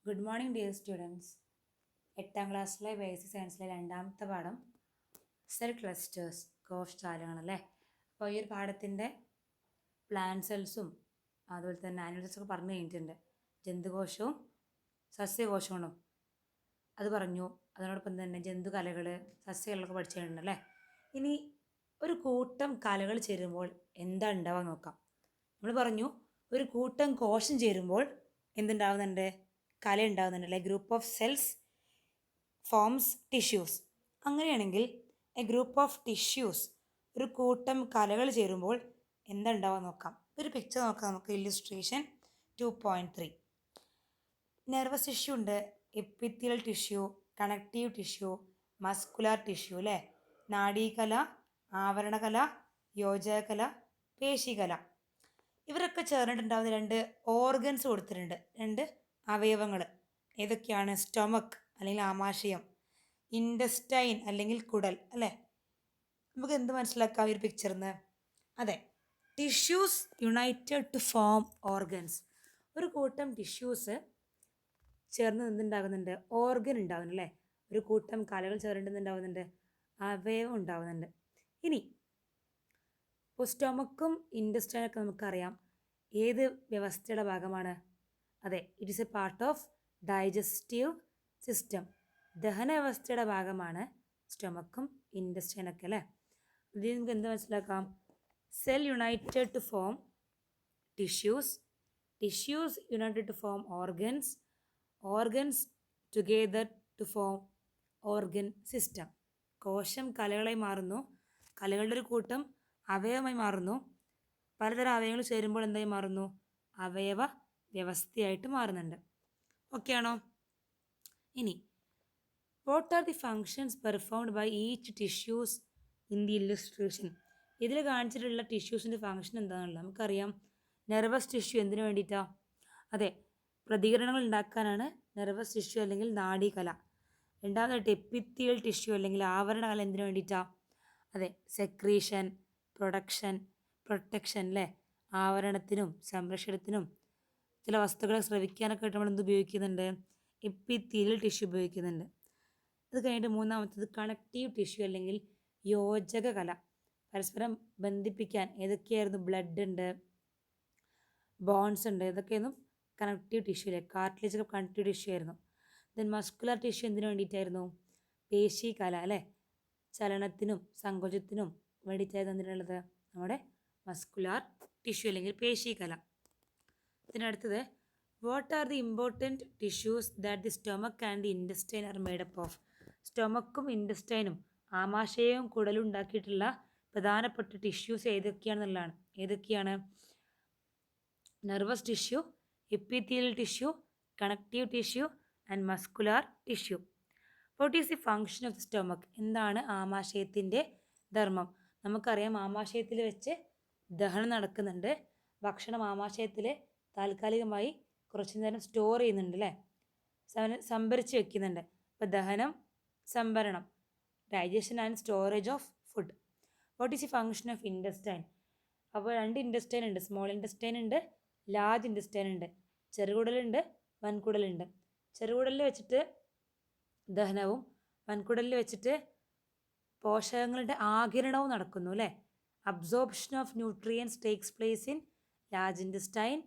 Good morning dear students. 8ാം ക്ലാസ്സിലെ basic സയൻസിലെ രണ്ടാമത്തെ പാഠം സെൽ ക്ലസ്റ്റേഴ്സ് കോശജാലങ്ങളല്ലേ. അപ്പോൾ ഈ ഒരു പാഠത്തിൻ്റെ പ്ലാന്റ് സെൽസും അതുപോലെ തന്നെ ആനിമൽസൊക്കെ പറഞ്ഞു കഴിഞ്ഞിട്ടുണ്ട്. ജന്തുകോശവും സസ്യകോശങ്ങളും അത് പറഞ്ഞു. അതിനോടൊപ്പം തന്നെ ജന്തുകലകൾ സസ്യകലകളൊക്കെ പഠിച്ചു കഴിഞ്ഞിട്ടുണ്ടല്ലേ. ഇനി ഒരു കൂട്ടം കലകൾ ചേരുമ്പോൾ എന്താ ഉണ്ടാവുക നോക്കാം. നമ്മൾ പറഞ്ഞു ഒരു കൂട്ടം കോശം ചേരുമ്പോൾ എന്തുണ്ടാവുന്നുണ്ട്, കല ഉണ്ടാകുന്നുണ്ട്. അല്ലെ, group of cells forms tissues. അങ്ങനെയാണെങ്കിൽ എ ഗ്രൂപ്പ് ഓഫ് ടിഷ്യൂസ്, ഒരു കൂട്ടം കലകൾ ചേരുമ്പോൾ എന്താ ഉണ്ടാവുക നോക്കാം. ഒരു പിക്ചർ നോക്കാം നമുക്ക്. ഇല്ലുസ്ട്രേഷൻ 2.3. നെർവസ് ടിഷ്യൂ ഉണ്ട്, epithelial tissue, connective tissue, muscular tissue അല്ലേ, നാഡീകല, ആവരണകല, യോജകല, പേശികല. ഇവരൊക്കെ ചേർന്നിട്ടുണ്ടാവുന്ന രണ്ട് ഓർഗൻസ് കൊടുത്തിട്ടുണ്ട്, രണ്ട് അവയവങ്ങൾ. ഏതൊക്കെയാണ്? സ്റ്റൊമക്ക് അല്ലെങ്കിൽ ആമാശയം, ഇൻഡസ്റ്റൈൻ അല്ലെങ്കിൽ കുടൽ അല്ലേ. നമുക്ക് എന്ത് മനസ്സിലാക്കാം ഈ ഒരു പിക്ചറിൽ നിന്ന്? അതെ, tissues united to form organs. ഒരു കൂട്ടം ടിഷ്യൂസ് ചേർന്ന് നിന്നുണ്ടാകുന്നുണ്ട്, ഓർഗൻ ഉണ്ടാകുന്നു അല്ലേ. ഒരു കൂട്ടം കലകൾ ചേർന്നിട്ടുണ്ടാവുന്നുണ്ട്, അവയവം ഉണ്ടാവുന്നുണ്ട്. ഇനി ഇപ്പോൾ സ്റ്റൊമക്കും ഇൻഡസ്റ്റൈനൊക്കെ നമുക്കറിയാം ഏത് വ്യവസ്ഥയുടെ ഭാഗമാണ്? അതെ, it is A part of digestive system. ദഹന വ്യവസ്ഥയുടെ ഭാഗമാണ് സ്റ്റൊമക്കും ഇൻഡസ്റ്റൈനൊക്കെ അല്ലേ. ഇതിൽ നമുക്ക് എന്ത് മനസ്സിലാക്കാം? Cell united to form tissues, tissues united to form organs, organs together to form organ system. കോശം കലകളായി മാറുന്നു, കലകളുടെ ഒരു കൂട്ടം അവയവമായി മാറുന്നു, പലതരം അവയവങ്ങൾ ചേരുമ്പോൾ എന്തായി മാറുന്നു? അവയവ വ്യവസ്ഥയായിട്ട് മാറുന്നുണ്ട്. ഓക്കെ ആണോ? ഇനി what are the functions performed by each tissues in the illustration. ഇതിൽ കാണിച്ചിട്ടുള്ള ടിഷ്യൂസിൻ്റെ ഫങ്ഷൻ എന്താണെന്നുള്ളത് നമുക്കറിയാം. നെർവസ് ടിഷ്യൂ എന്തിനു വേണ്ടിയിട്ടാണ്? അതെ, പ്രതികരണങ്ങൾ ഉണ്ടാക്കാനാണ് നെർവസ് ടിഷ്യൂ അല്ലെങ്കിൽ നാഡീകല. രണ്ടാമതായിട്ട് എപ്പിത്തിയൽ ടിഷ്യൂ അല്ലെങ്കിൽ ആവരണകല എന്തിനു വേണ്ടിയിട്ടാണ്? അതെ, സെക്രീഷൻ, പ്രൊട്ടക്ഷൻ അല്ലേ, ആവരണത്തിനും സംരക്ഷണത്തിനും ചില വസ്തുക്കളെ സ്രവിക്കാനൊക്കെ ആയിട്ട് നമ്മൾ എന്ത് ഉപയോഗിക്കുന്നുണ്ട്? എപ്പിത്തീലിയൽ ടിഷ്യൂ ഉപയോഗിക്കുന്നുണ്ട്. അത് കഴിഞ്ഞിട്ട് മൂന്നാമത്തത് കണക്റ്റീവ് ടിഷ്യൂ അല്ലെങ്കിൽ യോജക കല. പരസ്പരം ബന്ധിപ്പിക്കാൻ ഏതൊക്കെയായിരുന്നു? ബ്ലഡ് ഉണ്ട്, ബോൺസ് ഉണ്ട്, ഇതൊക്കെയായിരുന്നു കണക്റ്റീവ് ടിഷ്യൂ അല്ലേ. കാർട്ടിലേജ് ഒക്കെ കണക്റ്റീവ് ടിഷ്യൂ ആയിരുന്നു. ദെൻ മസ്കുലർ ടിഷ്യൂ എന്തിനു വേണ്ടിയിട്ടായിരുന്നു? പേശി കല അല്ലേ, ചലനത്തിനും സങ്കോചത്തിനും വേണ്ടിയിട്ടായിരുന്നു എന്തിനുള്ളത്? നമ്മുടെ മസ്കുലാർ ടിഷ്യൂ അല്ലെങ്കിൽ പേശികല. ഇതിനടുത്തത് what are the important tissues that the stomach and the intestine are made up of. സ്റ്റൊമക്കും ഇൻഡസ്റ്റൈനും ആമാശയവും കുടലും ഉണ്ടാക്കിയിട്ടുള്ള പ്രധാനപ്പെട്ട ടിഷ്യൂസ് ഏതൊക്കെയാണെന്നുള്ളതാണ്. ഏതൊക്കെയാണ്? Nervous tissue, epithelial tissue, connective tissue and muscular tissue. What is the function of the stomach. എന്താണ് ആമാശയത്തിൻ്റെ ധർമ്മം? നമുക്കറിയാം ആമാശയത്തിൽ വെച്ച് ദഹനം നടക്കുന്നുണ്ട്. ഭക്ഷണം ആമാശയത്തിൽ താൽക്കാലികമായി കുറച്ചു നേരം സ്റ്റോർ ചെയ്യുന്നുണ്ട് അല്ലേ, സംഭരിച്ച് വെക്കുന്നുണ്ട്. അപ്പോൾ ദഹനം, സംഭരണം, digestion and storage of food. What is the function of intestine. അപ്പോൾ രണ്ട് ഇൻഡസ്റ്റൈൻ ഉണ്ട്, സ്മോൾ ഇൻഡസ്റ്റൈൻ ഉണ്ട്, ലാർജ് ഇൻഡസ്റ്റൈൻ ഉണ്ട്. ചെറുകുടലുണ്ട്, വൻകുടലുണ്ട്. ചെറുകുടലിൽ വെച്ചിട്ട് ദഹനവും വൻകുടലിൽ വെച്ചിട്ട് പോഷകങ്ങളുടെ ആഗിരണവും നടക്കുന്നു അല്ലേ. Absorption of nutrients takes place in large intestine,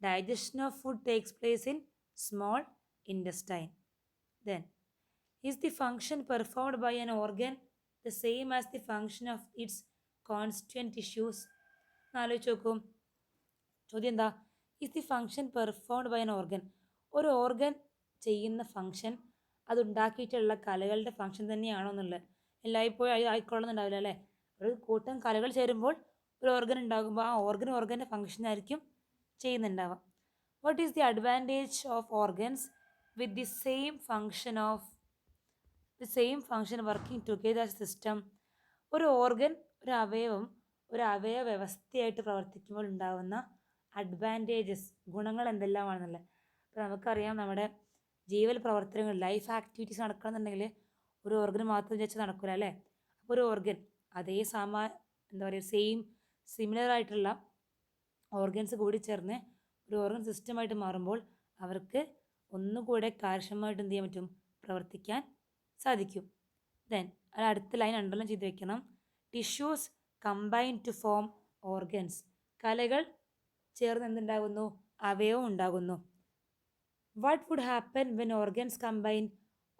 digestion of food takes place in small intestine. Then is the function performed by an organ the same as the function of its constituent tissues. ആലോചിച്ച് നോക്കും. ചോദ്യം എന്താ? Is the function performed by an organ. ഒരു organ ചെയ്യുന്ന function അതുണ്ടാക്കിയിട്ടുള്ള കലകളുടെ function തന്നെയാണോ എന്നുള്ളത്. എല്ലായ്പ്പോഴും ആയിക്കൊള്ളുന്നുണ്ടാവില്ല അല്ലേ. ഒരു കൂട്ടം കലകൾ ചേരുമ്പോൾ ഒരു ഓർഗൻ ഉണ്ടാകുമ്പോൾ ആ ഓർഗൻ്റെ ഫങ്ഷൻ ആയിരിക്കും ചെയ്യുന്നുണ്ടാവുക. What is the advantage of organs with the same function working together as system. ഒരു ഓർഗൻ, ഒരു അവയവം ഒരു അവയവ വ്യവസ്ഥയായിട്ട് പ്രവർത്തിക്കുമ്പോൾ ഉണ്ടാകുന്ന അഡ്വാൻറ്റേജസ്, ഗുണങ്ങൾ എന്തെല്ലാമാണെന്നുള്ളത്. അപ്പോൾ നമുക്കറിയാം നമ്മുടെ ജീവൽ പ്രവർത്തനങ്ങൾ, ലൈഫ് ആക്ടിവിറ്റീസ് നടക്കണമെന്നുണ്ടെങ്കിൽ ഒരു ഓർഗൻ മാത്രം വെച്ച് നടക്കില്ല അല്ലേ. അപ്പോൾ ഒരു ഓർഗൻ അതേ എന്താ പറയുക, സിമിലർ ആയിട്ടുള്ള ഓർഗൻസ് കൂടി ചേർന്ന് ഒരു ഓർഗൻ സിസ്റ്റമായിട്ട് മാറുമ്പോൾ അവർക്ക് ഒന്നുകൂടെ കാര്യക്ഷമമായിട്ട് എന്ത് ചെയ്യാൻ പറ്റും, പ്രവർത്തിക്കാൻ സാധിക്കും. ദെൻ അടുത്ത ലൈൻ അണ്ടർലൈൻ ചെയ്ത് വെക്കണം. Tissues combine to form organs. കലകൾ ചേർന്ന് എന്തുണ്ടാകുന്നു, അവയവം ഉണ്ടാകുന്നു. What would happen when organs combine?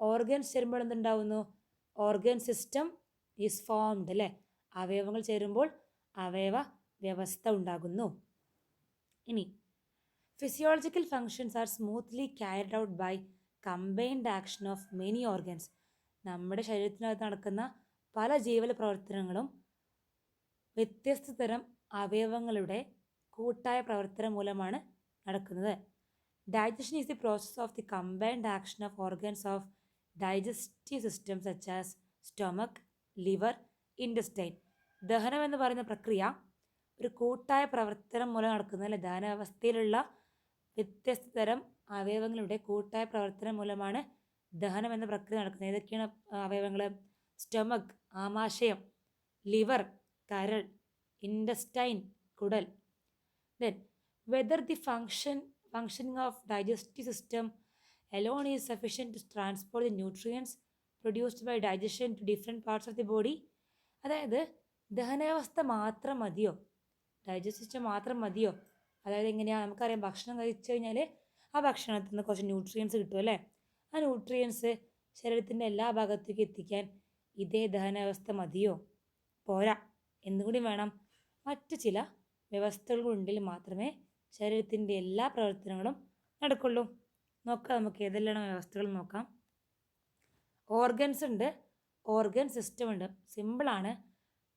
Organs ചേരുമ്പോൾ എന്തുണ്ടാകുന്നു, ഓർഗൻ സിസ്റ്റം ഈസ് ഫോംഡ് അല്ലേ. അവയവങ്ങൾ ചേരുമ്പോൾ അവയവ വ്യവസ്ഥ ഉണ്ടാകുന്നു. ഇനി physiological functions are smoothly carried out by combined action of many organs. നമ്മുടെ ശരീരത്തിനകത്ത് നടക്കുന്ന പല ജീവല പ്രവർത്തനങ്ങളും വ്യത്യസ്ത തരം അവയവങ്ങളുടെ കൂട്ടായ പ്രവർത്തനം മൂലമാണ് നടക്കുന്നത്. Digestion is the process of the combined action of organs of digestive system such as stomach, liver, intestine. ദഹനം എന്ന് പറയുന്ന പ്രക്രിയ ഒരു കൂട്ടായ പ്രവർത്തനം മൂലം നടക്കുന്നതല്ലേ. ദഹനാവസ്ഥയിലുള്ള വ്യത്യസ്ത തരം അവയവങ്ങളുടെ കൂട്ടായ പ്രവർത്തനം മൂലമാണ് ദഹനം എന്ന പ്രക്രിയ നടക്കുന്നത്. ഏതൊക്കെയാണ് അവയവങ്ങൾ? സ്റ്റൊമക് ആമാശയം, ലിവർ കരൾ, ഇൻഡസ്റ്റൈൻ കുടൽ. Then whether the functioning of digestive system alone is sufficient to transport the nutrients produced by digestion to different parts of the body. അതായത് ദഹനാവസ്ഥ മാത്രം മതിയോ, ഡൈജസ്റ്റ് സിസ്റ്റം മാത്രം മതിയോ? അതായത് എങ്ങനെയാണ്, നമുക്കറിയാം ഭക്ഷണം കഴിച്ചു കഴിഞ്ഞാൽ ആ ഭക്ഷണത്തിൽ നിന്ന് കുറച്ച് ന്യൂട്രിയൻസ് കിട്ടും അല്ലേ. ആ ന്യൂട്രിയൻസ് ശരീരത്തിൻ്റെ എല്ലാ ഭാഗത്തേക്കും എത്തിക്കാൻ ഇതേ ദഹനാവസ്ഥ മതിയോ? പോരാ. എന്തുകൂടി വേണം? മറ്റു ചില വ്യവസ്ഥകളുണ്ടെങ്കിൽ മാത്രമേ ശരീരത്തിൻ്റെ എല്ലാ പ്രവർത്തനങ്ങളും നടക്കുള്ളൂ. നോക്കാം നമുക്ക് ഏതെല്ലാം വ്യവസ്ഥകൾ നോക്കാം. ഓർഗൻസ് ഉണ്ട്, ഓർഗൻ സിസ്റ്റം ഉണ്ട്. സിമ്പിളാണ്.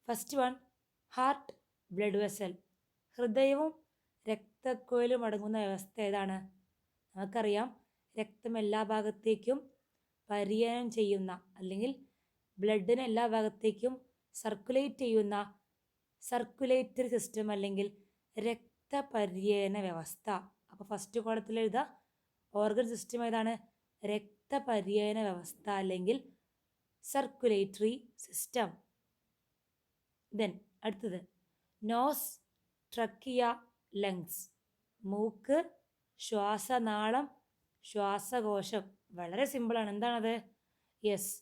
First one, heart, blood vessel. ഹൃദയവും രക്തക്കുഴലും അടങ്ങുന്ന വ്യവസ്ഥ ഏതാണ്? നമുക്കറിയാം രക്തം എല്ലാ ഭാഗത്തേക്കും പര്യനം ചെയ്യുന്ന അല്ലെങ്കിൽ ബ്ലഡിന് എല്ലാ ഭാഗത്തേക്കും സർക്കുലേറ്റ് ചെയ്യുന്ന സർക്കുലേറ്ററി സിസ്റ്റം അല്ലെങ്കിൽ രക്തപര്യന വ്യവസ്ഥ. അപ്പോൾ ഫസ്റ്റ് കോളത്തിൽ എഴുതുക ഓർഗൻ സിസ്റ്റം ഏതാണ്? രക്തപര്യന വ്യവസ്ഥ അല്ലെങ്കിൽ സർക്കുലേറ്ററി സിസ്റ്റം. ദെൻ അടുത്തത് നോസ്, ട്രക്കിയ, ലങ്സ്. മൂക്ക്, ശ്വാസനാളം, ശ്വാസകോശം. വളരെ സിമ്പിളാണ്. എന്താണത്? യെസ്,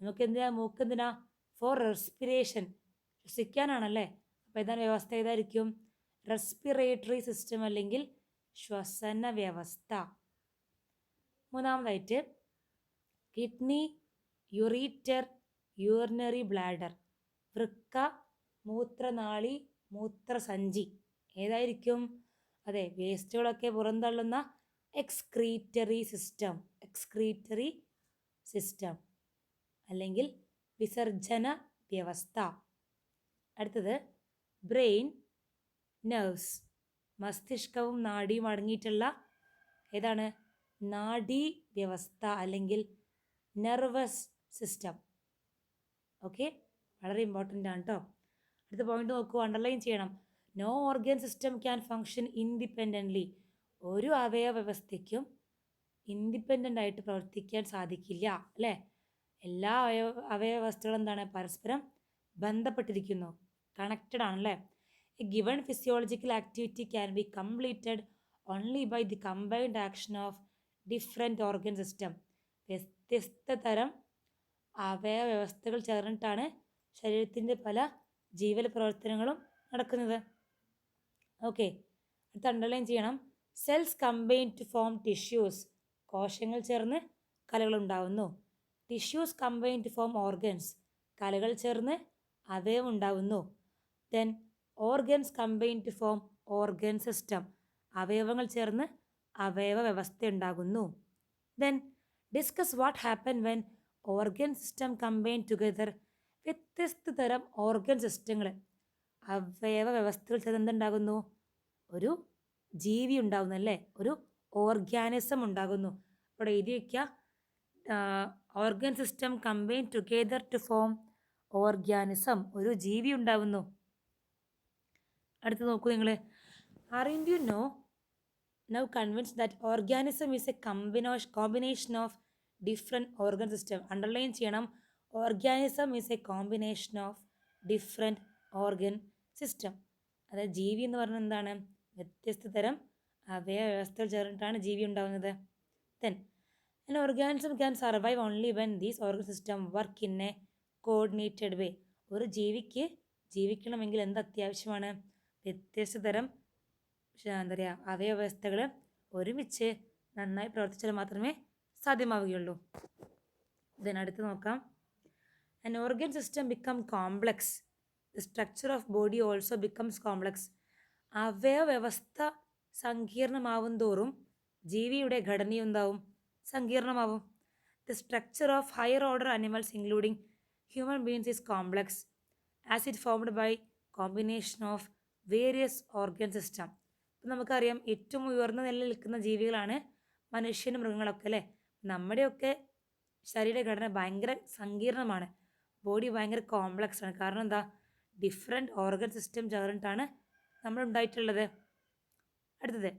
നമുക്ക് എന്തിനാ മൂക്ക്? എന്തിനാ? ഫോർ റെസ്പിറേഷൻ, ശ്വസിക്കാനാണല്ലേ. അപ്പോൾ ഏതാണ് വ്യവസ്ഥ? ഏതായിരിക്കും? റെസ്പിറേറ്ററി സിസ്റ്റം അല്ലെങ്കിൽ ശ്വസന വ്യവസ്ഥ. മൂന്നാമതായിട്ട് കിഡ്നി, യുറീറ്റർ, യൂറിനറി ബ്ലാഡർ. വൃക്ക, മൂത്രനാളി, മൂത്രസഞ്ചി. ഏതായിരിക്കും? അതെ, വേസ്റ്റുകളൊക്കെ പുറന്തള്ളുന്ന എക്സ്ക്രീറ്ററി സിസ്റ്റം. എക്സ്ക്രീറ്ററി സിസ്റ്റം അല്ലെങ്കിൽ വിസർജന വ്യവസ്ഥ. അടുത്തത് ബ്രെയിൻ, നെർവ്സ്. മസ്തിഷ്കവും നാഡിയും അടങ്ങിയിട്ടുള്ള ഏതാണ്? നാഡീ വ്യവസ്ഥ അല്ലെങ്കിൽ നെർവസ് സിസ്റ്റം. ഓക്കെ, വളരെ ഇമ്പോർട്ടൻ്റ് ആണ് കേട്ടോ. അടുത്ത പോയിന്റ് നോക്കൂ, അണ്ടർലൈൻ ചെയ്യണം. No organ system can function independently. ഒരു അവയവ വ്യവസ്ഥയ്ക്കും ഇൻഡിപെൻഡൻ്റ് ആയിട്ട് പ്രവർത്തിക്കാൻ സാധിക്കില്ല അല്ലേ. എല്ലാ അവയവ വ്യവസ്ഥകളും എന്താണ്? പരസ്പരം ബന്ധപ്പെട്ടിരിക്കുന്നു, കണക്റ്റഡ് ആണല്ലേ. A given physiological activity can be completed only by the combined action of different organ system. വ്യത്യസ്ത തരം അവയവ വ്യവസ്ഥകൾ ചേർന്നിട്ടാണ് ശരീരത്തിൻ്റെ പല ജീവൽ പ്രവർത്തനങ്ങളും നടക്കുന്നത്. ഓക്കെ, അടുത്ത് അണ്ടർലൈൻ ചെയ്യണം. Cells combine to form tissues. കോശങ്ങൾ ചേർന്ന് കലകൾ ഉണ്ടാവുന്നു. Tissues combine to form organs. കലകൾ ചേർന്ന് അവയവം ഉണ്ടാവുന്നു. Then organs combine to form organ system. അവയവങ്ങൾ ചേർന്ന് അവയവ വ്യവസ്ഥ ഉണ്ടാകുന്നു. Then discuss what happen when organ system combine together. വ്യത്യസ്ത തരം ഓർഗൻ സിസ്റ്റങ്ങൾ അവയവ വ്യവസ്ഥകൾ ചേർന്ന് എന്തുണ്ടാകുന്നു? ഒരു ജീവി ഉണ്ടാകുന്നു അല്ലേ, ഒരു ഓർഗാനിസം ഉണ്ടാകുന്നു. അവിടെ എഴുതി വയ്ക്കുക, organ system combine together to form organism. ഒരു ജീവി ഉണ്ടാകുന്നു. അടുത്ത് നോക്കൂ നിങ്ങൾ. Aren't you now convinced that organism is a combination of different organ system. Underline ചെയ്യണം, organism is a combination of different organ system. അതായത് ജീവി എന്ന് പറഞ്ഞാൽ എന്താണ്? വ്യത്യസ്ത തരം അവയവ വ്യവസ്ഥകൾ ചേർന്നിട്ടാണ് ജീവി ഉണ്ടാകുന്നത്. Then, an organism can survive only when these organ system work in a coordinated way. ഒരു ജീവിക്ക് ജീവിക്കണമെങ്കിൽ എന്ത് അത്യാവശ്യമാണ്? വ്യത്യസ്ത തരം എന്താ പറയുക അവയവ്യവസ്ഥകൾ ഒരുമിച്ച് നന്നായി പ്രവർത്തിച്ചാൽ മാത്രമേ സാധ്യമാവുകയുള്ളൂ. ഇതിനടുത്ത് നോക്കാം. An organ system become complex. The structure of body also becomes complex. അവയവ്യവസ്ഥ സങ്കീർണമാവും തോറും ജീവിയുടെ ഘടനയുണ്ടാവും സങ്കീർണമാവും. The structure of higher order animals including human beings is complex as it formed by combination of various organ system. ഇപ്പം നമുക്കറിയാം ഏറ്റവും ഉയർന്ന നിലയിൽ നിൽക്കുന്ന ജീവികളാണ് മനുഷ്യനും മൃഗങ്ങളൊക്കെ അല്ലേ. നമ്മുടെയൊക്കെ ശരീരഘടന ഭയങ്കര സങ്കീർണമാണ്, ബോഡി ഭയങ്കര കോംപ്ലക്സ് ആണ്. കാരണം എന്താ? ഡിഫറെൻറ്റ് ഓർഗൻ സിസ്റ്റം ചേർന്നിട്ടാണ് നമ്മൾ ഉണ്ടായിട്ടുള്ളത്. അടുത്തത്,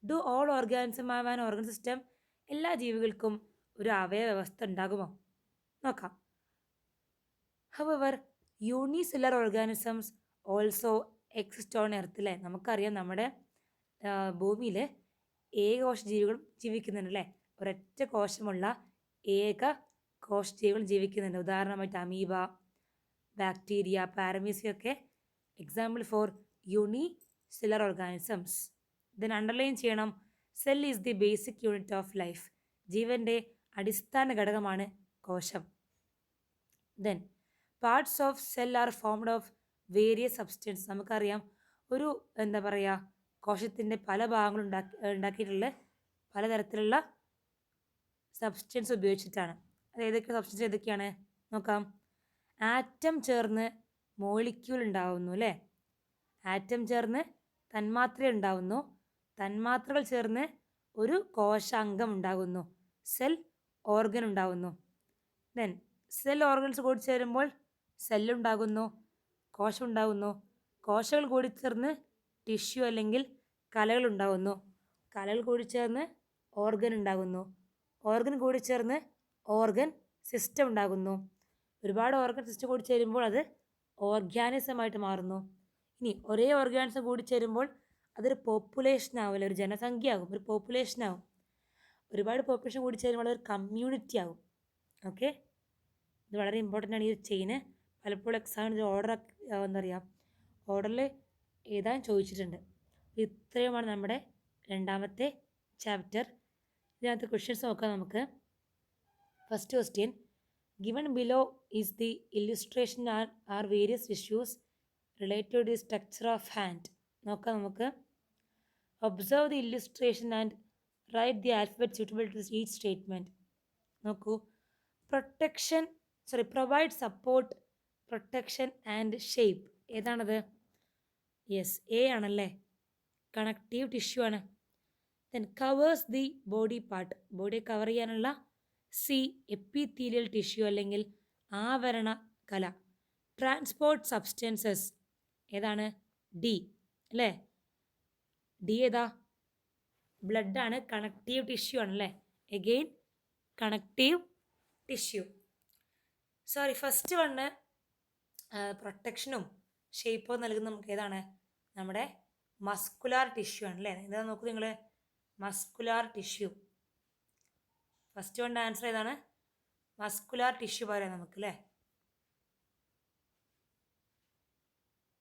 do all organism have an organ system? എല്ലാ ജീവികൾക്കും ഒരു അവയവ്യവസ്ഥ ഉണ്ടാകുമോ? നോക്കാം. However unicellular organisms also exist on earth അല്ലേ. നമുക്കറിയാം നമ്മുടെ ഭൂമിയിൽ ഏകകോശ ജീവികളും ജീവിക്കുന്നുണ്ട് അല്ലേ. ഒരൊറ്റ കോശമുള്ള ഏക കോശജീവികൾ ജീവിക്കുന്നുണ്ട്. ഉദാഹരണമായിട്ട് അമീബ, ബാക്ടീരിയ, പാരമീസിയ ഒക്കെ എക്സാമ്പിൾ ഫോർ യൂണിസെല്ലുലർ ഓർഗാനിസംസ്. ഇതിന് അണ്ടർലൈൻ ചെയ്യണം, cell is the basic unit of life. ജീവൻ്റെ അടിസ്ഥാന ഘടകമാണ് കോശം. Then parts of cell are formed of various substance. നമുക്കറിയാം ഒരു എന്താ പറയുക കോശത്തിൻ്റെ പല ഭാഗങ്ങളും ഉണ്ടാക്കിയിട്ടുള്ള പലതരത്തിലുള്ള സബ്സ്റ്റൻസ് ഉപയോഗിച്ചിട്ടാണ്. അത് ഏതൊക്കെ സബ്സ്റ്റൻസ് ഏതൊക്കെയാണ് നോക്കാം. ആറ്റം ചേർന്ന് മോളിക്യൂൾ ഉണ്ടാവുന്നു അല്ലേ. ആറ്റം ചേർന്ന് തന്മാത്ര ഉണ്ടാവുന്നു. തന്മാത്രകൾ ചേർന്ന് ഒരു കോശാംഗം ഉണ്ടാകുന്നു. സെൽ ഓർഗൻ ഉണ്ടാകുന്നു. ദെൻ സെൽ ഓർഗൻസ് കൂടി ചേരുമ്പോൾ സെല്ലുണ്ടാകുന്നു, കോശം ഉണ്ടാകുന്നു. കോശങ്ങൾ കൂടി ചേർന്ന് ടിഷ്യൂ അല്ലെങ്കിൽ കലകൾ ഉണ്ടാകുന്നു. കലകൾ കൂടി ചേർന്ന് ഓർഗൻ ഉണ്ടാകുന്നു. ഓർഗൻ കൂടി ചേർന്ന് ഓർഗൻ സിസ്റ്റം ഉണ്ടാകുന്നു. ഒരുപാട് ഓർഗൻ സിസ്റ്റം കൂടി ചേരുമ്പോൾ അത് ഓർഗാനിസമായിട്ട് മാറുന്നു. ഇനി ഒരേ ഓർഗാനിസം കൂടി ചേരുമ്പോൾ അതൊരു പോപ്പുലേഷൻ ആവില്ല, ഒരു ജനസംഖ്യ ആകും, ഒരു പോപ്പുലേഷൻ ആകും. ഒരുപാട് പോപ്പുലേഷൻ കൂടി ചേരുമ്പോൾ അതൊരു കമ്മ്യൂണിറ്റി ആകും. ഓക്കെ, ഇത് വളരെ ഇമ്പോർട്ടൻ്റ് ആണ്. ഈ ചെയിന് പലപ്പോഴും എക്സാമിന് ഓർഡർ എന്താ പറയുക ഓർഡറിൽ എഴുതാൻ ചോദിച്ചിട്ടുണ്ട്. ഇത്രയുമാണ് നമ്മുടെ രണ്ടാമത്തെ ചാപ്റ്റർ. ഇതിനകത്ത് ക്വസ്റ്റ്യൻസ് നോക്കാം നമുക്ക്. First question, given below is the illustration are various issues related to the structure of hand. നോക്കാം നമുക്ക്. Observe the illustration and write the alphabet suitable to each statement. നോക്കൂ. Provide support, protection and shape. ഏതാണത്? Yes, A ആണല്ലേ. Connective tissue ആണ്. Then covers the body part. ബോഡിയെ cover ചെയ്യാനുള്ള C epithelial tissue അല്ലെങ്കിൽ ആവരണ കല. ട്രാൻസ്പോർട്ട് സബ്സ്റ്റൻസസ് ഏതാണ്? ഡി അല്ലേ. ഡി ഏതാ? ബ്ലഡാണ്, കണക്റ്റീവ് ടിഷ്യൂ ആണല്ലേ. Again connective tissue. Sorry, first one പ്രൊട്ടക്ഷനും ഷേപ്പും നൽകുന്ന നമുക്ക് ഏതാണ്? നമ്മുടെ മസ്കുലാർ ടിഷ്യൂ ആണല്ലേ. എന്താ നോക്കൂ നിങ്ങൾ, മസ്കുലാർ ടിഷ്യൂ. ഫസ്റ്റ് വണ്ണിൻ്റെ ആൻസർ ഏതാണ്? മസ്കുലാർ ടിഷ്യൂ പറയാം നമുക്ക് അല്ലേ.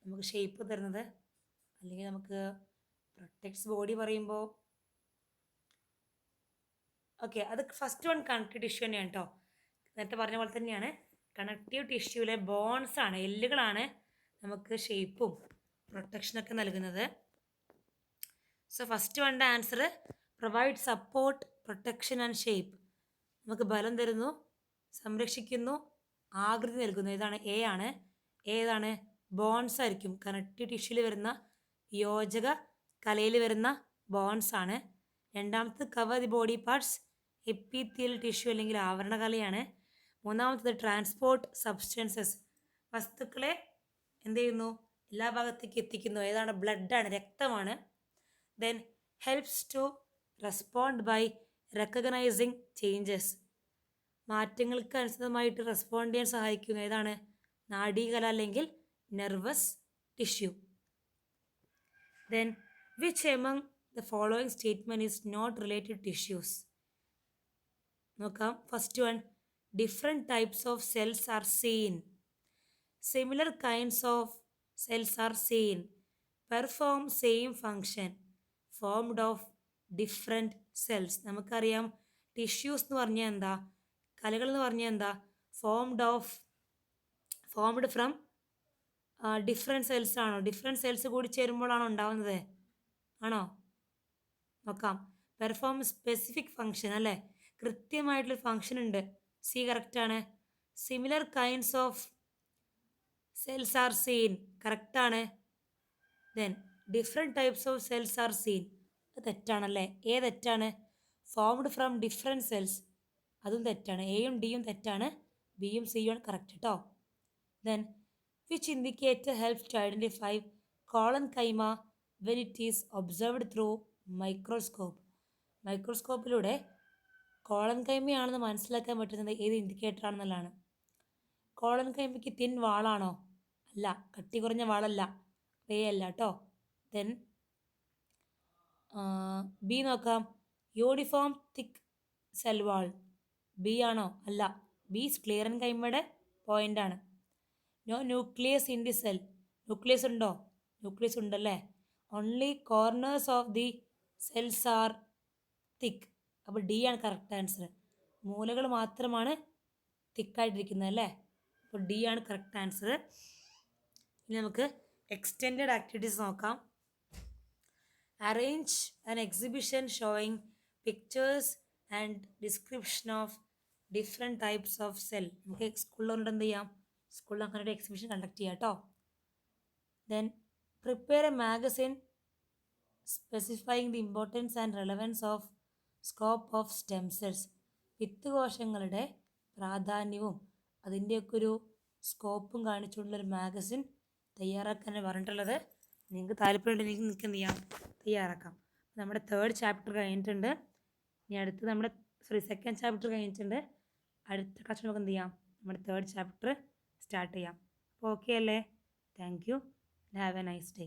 നമുക്ക് ഷേപ്പ് തരുന്നത് അല്ലെങ്കിൽ നമുക്ക് പ്രൊട്ടക്ട്സ് ബോഡി പറയുമ്പോൾ ഓക്കെ, അത് ഫസ്റ്റ് വൺ കണക്റ്റീവ് ടിഷ്യൂ തന്നെയാണ് കേട്ടോ. നേരത്തെ പറഞ്ഞ പോലെ തന്നെയാണ്. കണക്റ്റീവ് ടിഷ്യൂവിലെ ബോൺസ് ആണ്, എല്ലുകളാണ് നമുക്ക് ഷേപ്പും പ്രൊട്ടക്ഷനൊക്കെ നൽകുന്നത്. സോ ഫസ്റ്റ് വണ്ണിൻ്റെ answer provide support, protection and shape. നമുക്ക് ബലം തരുന്നു, സംരക്ഷിക്കുന്നു, ആകൃതി നൽകുന്നു. ഏതാണ്? എ ആണ്. ഏതാണ്? ബോൺസ് ആയിരിക്കും. കണക്റ്റീവ് ടിഷ്യൂവിൽ വരുന്ന യോജക കലയിൽ വരുന്ന ബോൺസ് ആണ്. രണ്ടാമത്തെ cover the body parts, epithelial tissue അല്ലെങ്കിൽ ആവരണകലയാണ്. മൂന്നാമത്തത് ട്രാൻസ്പോർട്ട് സബ്സ്റ്റൻസസ്, വസ്തുക്കളെ എന്ത് ചെയ്യുന്നു? എല്ലാ ഭാഗത്തേക്ക് എത്തിക്കുന്നു. ഏതാണ്? ബ്ലഡാണ്, രക്തമാണ്. Then helps to respond by recognising changes, മാറ്റങ്ങൾക്ക് അനുസൃതമായിട്ട് റെസ്പോണ്ട് ചെയ്യാൻ സഹായിക്കുന്നു. ഏതാണ്? നാഡീകല അല്ലെങ്കിൽ nervous tissue. Then which among the following statement is not related tissues? നോക്കാം. First one, different types of cells are seen. Similar kinds of cells are seen. Perform same function. Formed of different cells. നമുക്കറിയാം tissues എന്ന് പറഞ്ഞാൽ എന്താ, കലകൾ എന്ന് പറഞ്ഞാൽ എന്താ, formed from different cells ആണോ? ഡിഫറെൻറ്റ് സെൽസ് കൂടി ചേരുമ്പോഴാണോ ഉണ്ടാവുന്നത്? ആണോ? നോക്കാം. പെർഫോം സ്പെസിഫിക് ഫങ്ഷൻ അല്ലേ, കൃത്യമായിട്ടുള്ളൊരു ഫങ്ഷൻ ഉണ്ട്. സി കറക്റ്റാണ്. Similar kinds of cells are seen കറക്റ്റാണ്. Then different types of cells are seen, അത് തെറ്റാണല്ലേ. എ തെറ്റാണ്. ഫോംഡ് ഫ്രം ഡിഫറെൻറ്റ് സെൽസ്, അതും തെറ്റാണ്. എയും ഡിയും തെറ്റാണ്, ബിയും സിയും ആണ് കറക്റ്റ് കേട്ടോ. Then which indicator helps to identify collenchyma when it is observed through microscope. മൈക്രോസ്കോപ്പിലൂടെ കോളൻ കൈമയാണെന്ന് മനസ്സിലാക്കാൻ പറ്റുന്നത് ഏത് ഇൻഡിക്കേറ്റർ ആണെന്നുള്ളതാണ്. കോളൻ കൈമയ്ക്ക് തിൻ വാളാണോ? അല്ല. കട്ടി കുറഞ്ഞ വാളല്ല. എ അല്ല കേട്ടോ. ദെൻ ബി നോക്കാം. Uniform thick cell wall, B ആണോ? അല്ല. ബി സ്ക്ലിയറൻ കൈമയുടെ പോയിന്റ് ആണ്. No nucleus in the cell, nucleus ഉണ്ടോ? ന്യൂക്ലിയസ് ഉണ്ടല്ലേ. Only corners of the cells are thick, അപ്പോൾ ഡി ആണ് കറക്റ്റ് ആൻസർ. മൂലകൾ മാത്രമാണ് തിക്കായിട്ടിരിക്കുന്നത് അല്ലേ, അപ്പോൾ ഡി ആണ് കറക്റ്റ് ആൻസർ. ഇനി നമുക്ക് എക്സ്റ്റെൻഡഡ് ആക്ടിവിറ്റീസ് നോക്കാം. Arrange an exhibition showing pictures and description of different types of cell. നമുക്ക് സ്കൂളിലുണ്ട് എന്ത് ചെയ്യാം, സ്കൂളിൽ അങ്ങനെ ഒരു എക്സിബിഷൻ കണ്ടക്ട് ചെയ്യാം കേട്ടോ. Then prepare a magazine specifying the importance and relevance of scope of stem cells. വിത്ത് കോശങ്ങളുടെ പ്രാധാന്യവും അതിൻ്റെയൊക്കെ ഒരു സ്കോപ്പും കാണിച്ചുകൊണ്ടുള്ളൊരു മാഗസിൻ തയ്യാറാക്കാനാണ് പറഞ്ഞിട്ടുള്ളത്. നിങ്ങൾക്ക് താല്പര്യമുണ്ടെങ്കിൽ നിങ്ങൾക്ക് എന്ത് ചെയ്യാം, തയ്യാറാക്കാം. നമ്മുടെ തേർഡ് ചാപ്റ്റർ കഴിഞ്ഞിട്ടുണ്ട്. ഇനി അടുത്ത് നമ്മുടെ സെക്കൻഡ് ചാപ്റ്റർ കഴിഞ്ഞിട്ടുണ്ട്. അടുത്ത ക്ലാസ് നമുക്ക് എന്ത് ചെയ്യാം, നമ്മുടെ തേർഡ് ചാപ്റ്റർ സ്റ്റാർട്ട് ചെയ്യാം. അപ്പോൾ ഓക്കെ അല്ലേ? Thank you. Have A nice day.